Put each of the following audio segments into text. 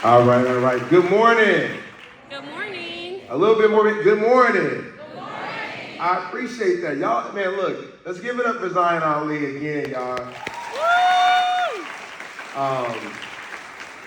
All right, all right. Good morning. Good morning. A little bit more. Good morning. Good morning. I appreciate that. Y'all, man, look, let's give it up for Zion Ali again, y'all. Woo!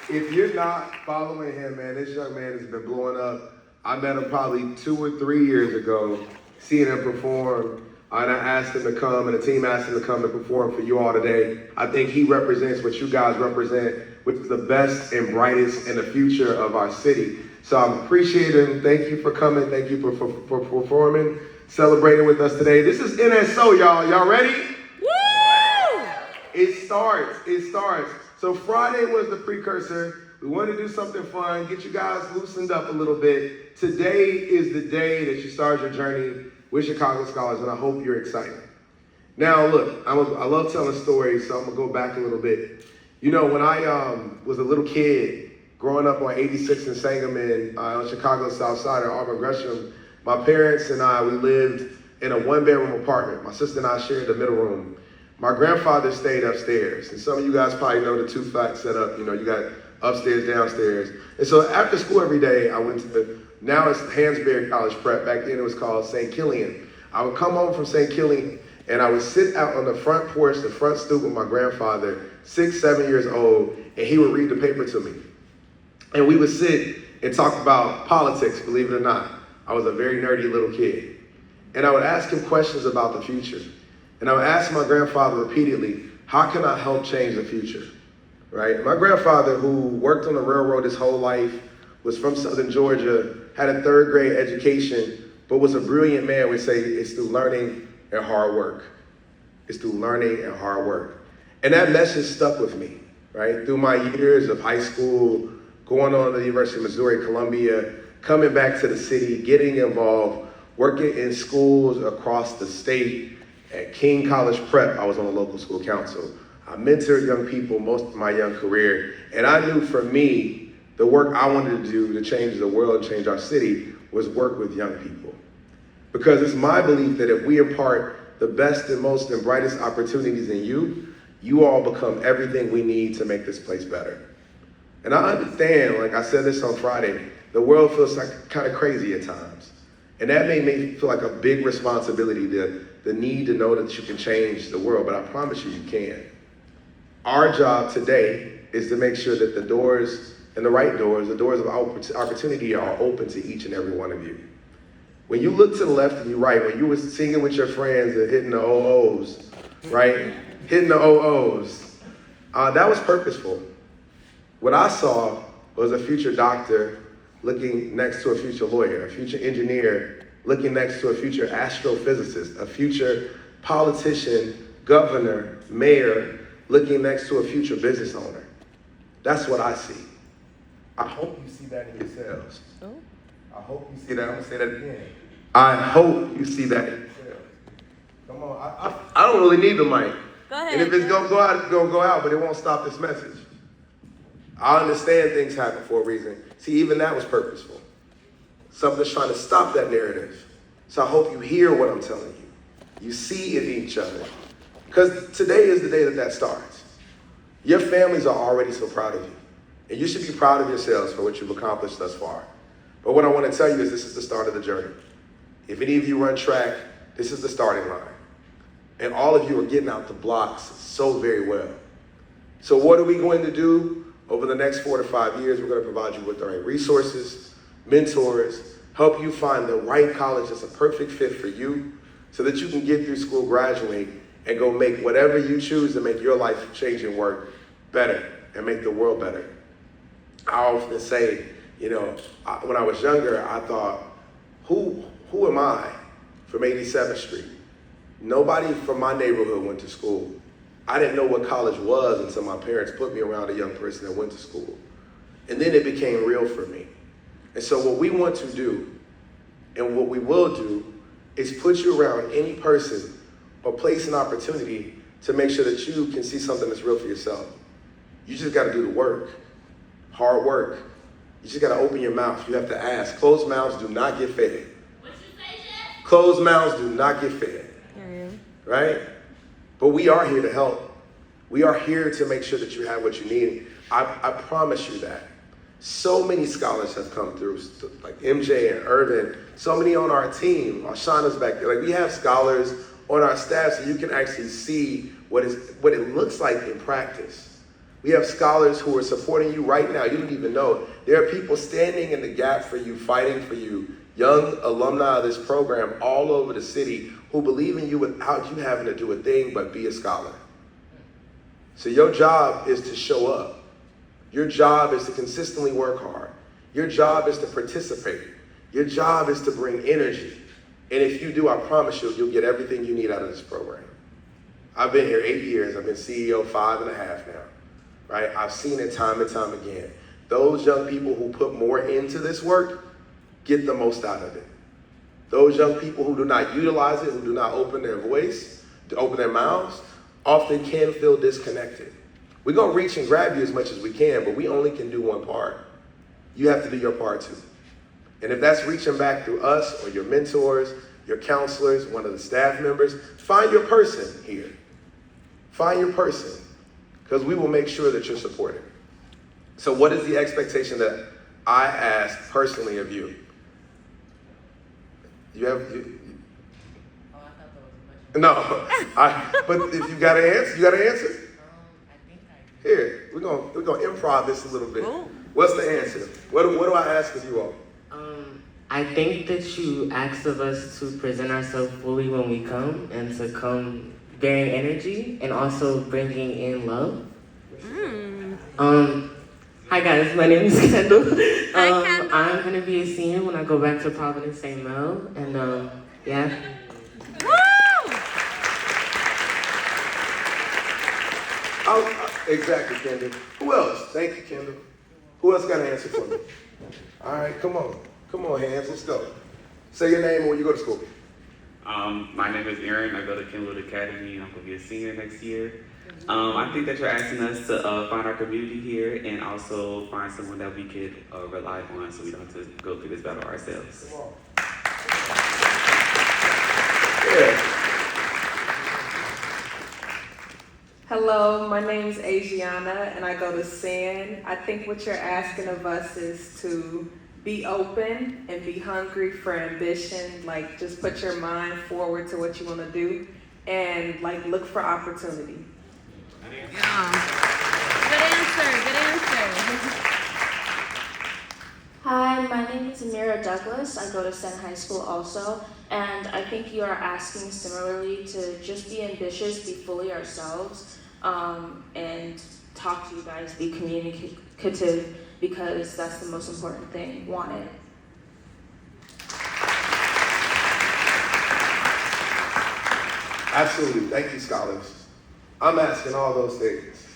If you're not following him, man, this young man has been blowing up. I met him probably 2 or 3 years ago, seeing him perform. And I asked him to come, and the team asked him to come to perform for you all today. I think he represents what you guys represent, which is the best and brightest in the future of our city. So I appreciate him. Thank you for coming. Thank you for performing, celebrating with us today. This is NSO, y'all. Y'all ready? Woo! It starts. So Friday was the precursor. We wanted to do something fun, get you guys loosened up a little bit. Today is the day that you start your journey with Chicago Scholars, and I hope you're excited. Now, look, I love telling stories, so I'm gonna go back a little bit. You know, when I was a little kid, growing up on 86 and Sangamon, on Chicago's South Side, or Auburn Gresham, my parents and I, we lived in a one-bedroom apartment. My sister and I shared the middle room. My grandfather stayed upstairs, and some of you guys probably know the two-flat setup. You know, you got upstairs, downstairs. And so after school every day, I went to now it's Hansberry College Prep. Back then it was called St. Killian. I would come home from St. Killian, and I would sit out on the front porch, the front stoop with my grandfather, 6, 7 years old, and he would read the paper to me. And we would sit and talk about politics, believe it or not. I was a very nerdy little kid. And I would ask him questions about the future. And I would ask my grandfather repeatedly, how can I help change the future? Right? My grandfather, who worked on the railroad his whole life, was from Southern Georgia, had a 3rd grade education, but was a brilliant man, would say it's through learning and hard work. It's through learning and hard work. And that message stuck with me, right? Through my years of high school, going on to the University of Missouri, Columbia, coming back to the city, getting involved, working in schools across the state. At King College Prep, I was on the local school council. I mentored young people most of my young career, and I knew for me, the work I wanted to do to change the world and change our city was work with young people. Because it's my belief that if we impart the best and most and brightest opportunities in you, you all become everything we need to make this place better. And I understand, like I said this on Friday, the world feels like kind of crazy at times. And that made me feel like a big responsibility, the need to know that you can change the world, but I promise you, you can. Our job today is to make sure that the doors and the right doors, the doors of opportunity are open to each and every one of you. When you look to the left and you right, when you were singing with your friends and hitting the OOs, right? Hitting the OOs, that was purposeful. What I saw was a future doctor looking next to a future lawyer, a future engineer looking next to a future astrophysicist, a future politician, governor, mayor looking next to a future business owner. That's what I see. I hope you see that in yourselves. Oh. I hope you see that. I'm gonna say that again. I hope you see that in yourselves. Come on, I don't really need the mic. Go ahead. And if it's gonna go out, it's gonna go out, but it won't stop this message. I understand things happen for a reason. See, even that was purposeful. Something's trying to stop that narrative. So I hope you hear what I'm telling you. You see it in each other. Because today is the day that starts. Your families are already so proud of you. And you should be proud of yourselves for what you've accomplished thus far. But what I want to tell you is this is the start of the journey. If any of you run track, this is the starting line. And all of you are getting out the blocks so very well. So what are we going to do over the next 4 to 5 years? We're going to provide you with the right resources, mentors, help you find the right college that's a perfect fit for you so that you can get through school, graduate, and go make whatever you choose to make your life-changing work better and make the world better. I often say, you know, when I was younger, I thought, who am I from 87th Street? Nobody from my neighborhood went to school. I didn't know what college was until my parents put me around a young person that went to school. And then it became real for me. And so what we want to do, and what we will do, is put you around any person or place an opportunity to make sure that you can see something that's real for yourself. You just gotta do the work, hard work. You just gotta open your mouth. You have to ask. Closed mouths do not get fed. What you say, Jeff? Closed mouths do not get fed, right? But we are here to help. We are here to make sure that you have what you need. I promise you that. So many scholars have come through, like MJ and Irvin, so many on our team. Shauna's back there. Like, we have scholars on our staff so you can actually see what it looks like in practice. We have scholars who are supporting you right now. You don't even know. There are people standing in the gap for you, fighting for you, young alumni of this program all over the city who believe in you without you having to do a thing but be a scholar. So your job is to show up. Your job is to consistently work hard. Your job is to participate. Your job is to bring energy. And if you do, I promise you, you'll get everything you need out of this program. I've been here 8 years. I've been CEO 5.5 now, right? I've seen it time and time again. Those young people who put more into this work get the most out of it. Those young people who do not utilize it, who do not open their voice, to open their mouths, often can feel disconnected. We're gonna reach and grab you as much as we can, but we only can do one part. You have to do your part too. And if that's reaching back through us or your mentors, your counselors, one of the staff members, find your person here. Find your person, because we will make sure that you're supported. So what is the expectation that I ask personally of you? Oh, I thought that was a question. No, but if you got an answer, you got an answer? I think I do. Here, we're gonna improv this a little bit. Cool. What's the answer? What do I ask of you all? I think that you asked of us to present ourselves fully when we come and to come bearing energy and also bringing in love. Hi guys, my name is Kendall. Hi, Kendall. I'm gonna be a senior when I go back to Providence St. Mel, and yeah. Exactly, Kendall. Who else? Thank you, Kendall. Who else got an answer for me? All right, come on, hands, let's go. Say your name and where you go to school. My name is Aaron. I go to Kenwood Academy, and I'm going to be a senior next year. I think that you're asking us to find our community here and also find someone that we could rely on so we don't have to go through this battle ourselves. Come on. Yeah. Hello, my name is Asiana and I go to SAN. I think what you're asking of us is to be open and be hungry for ambition. Like, just put your mind forward to what you want to do and like look for opportunity. Yeah. Good answer. Hi, my name is Amira Douglas. I go to Senn High School also, and I think you are asking similarly to just be ambitious, be fully ourselves, and talk to you guys, be communicative, because that's the most important thing. Want it. Absolutely. Thank you, scholars. I'm asking all those things.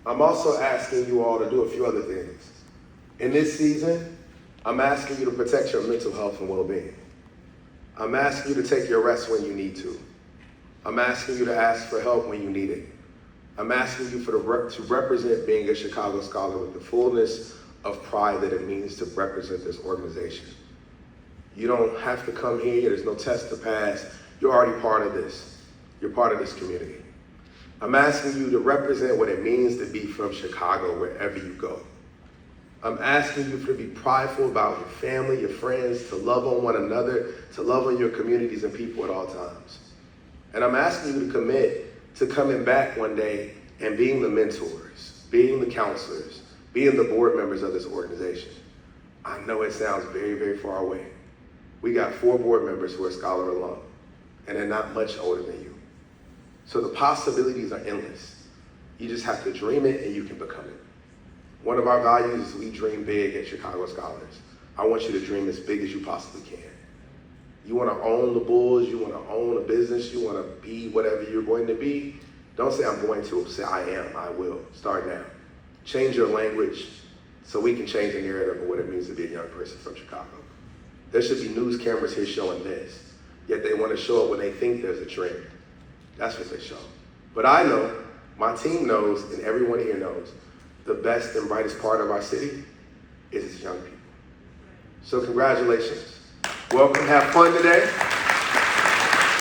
I'm also asking you all to do a few other things. In this season, I'm asking you to protect your mental health and well-being. I'm asking you to take your rest when you need to. I'm asking you to ask for help when you need it. I'm asking you to represent being a Chicago Scholar with the fullness of pride that it means to represent this organization. You don't have to come here. There's no test to pass. You're already part of this. You're part of this community. I'm asking you to represent what it means to be from Chicago wherever you go. I'm asking you to be prideful about your family, your friends, to love on one another, to love on your communities and people at all times. And I'm asking you to commit to coming back one day and being the mentors, being the counselors, being the board members of this organization. I know it sounds very, very far away. We got 4 board members who are Scholar alum, and they're not much older than you. So the possibilities are endless. You just have to dream it and you can become it. One of our values is we dream big at Chicago Scholars. I want you to dream as big as you possibly can. You want to own the Bulls, you want to own a business, you want to be whatever you're going to be. Don't say I'm going to, say I am, I will. Start now. Change your language so we can change the narrative of what it means to be a young person from Chicago. There should be news cameras here showing this, yet they want to show it when they think there's a trend. That's what they show. But I know, my team knows, and everyone here knows, the best and brightest part of our city is its young people. So congratulations. Welcome, have fun today.